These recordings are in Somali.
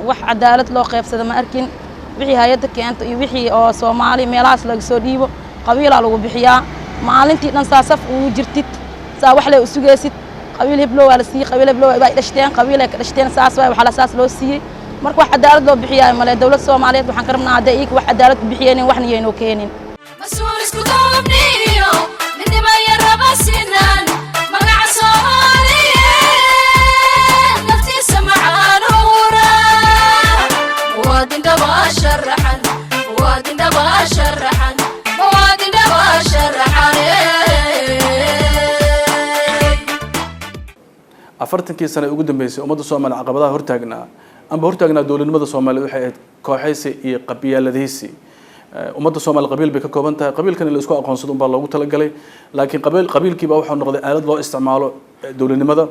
wax cadaalad loo qaybsado ma arkin wixii hay'adda keento iyo wixii oo Soomaali meelahaas laga soo dhiibo qabiil lagu bixiyaa maalintii dhan saasaf uu jirtid saa wax la u sugaysid qabiil heblo wala si qabiil heblo ay dhashteen qabiil ay ka dhashteen saas way waxa la saas loo siiyay marka wax cadaalad loo bixiyaa ma leh dawladda Soomaaliyeed waxaan ka rabnaa haday wax cadaalad bixiyeen wax niyayno keenin mas'uul isku doobniyo midnimo yar rabasinan magaca Soomaaliyeed naftiisa macaan hura wadin daba sharaxan afartankii sano ugu dambeysay ummadda Soomaaliya caqabadaha hortaagnaa dawladnimada Soomaaliya waxay ahayd kooxaysi iyo qabyaaladaysi ummadda Soomaaliya qabiil bay ka kooban tahay qabiilkan la isku aqoonsado baa loogu talagalay laakiin qabiilkiiba waxa noqday aalad loo isticmaalo dawladnimada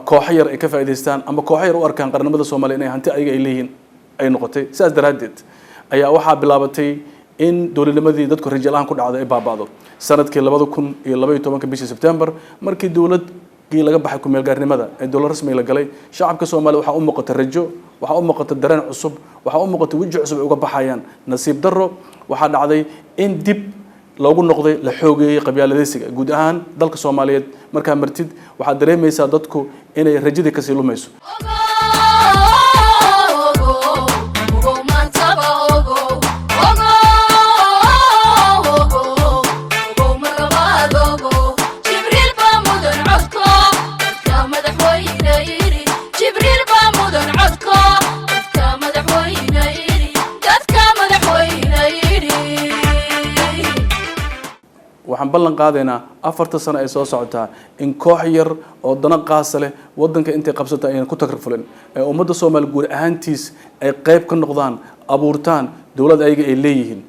koox yar ay ka faa'iideystaan ama koox yar u arkaan qaranimada Soomaaliya inay hanti ayaga ay leeyihiin ay noqotay sidaas daraadeed ayaa waxa bilaabatay in dawladnimadii dadku rajalahan ku dhacday ay baabado sanadkii 2012 bishii September markii dawladkii laga baxay ku meel gaarnimada ee dawlad rasmi la galay shacabka Soomaaliya waxa u muuqata rajo waxa u muuqata dareen cusub waxa u muuqata waji cusub uga baxayaan nasiib darro waxa dhacday in dib loogu noqday la xoogeeyay qabyaaladaysiga guud ahaan dalka Soomaaliyeed marka martid waxa dareemaysaa dadku inay rajada ka sii lumayso waxaan ballan qaadaynaa 4 sano ay soo socotaa in koox yar oo dana qaas leh wadanka intay qabsatay ay ku tagrifulin ee ummadda Soomaaliya guud ahaantiis ay qayb ka noqdaan abuurtaan dawlad ayaga ay leeyihiin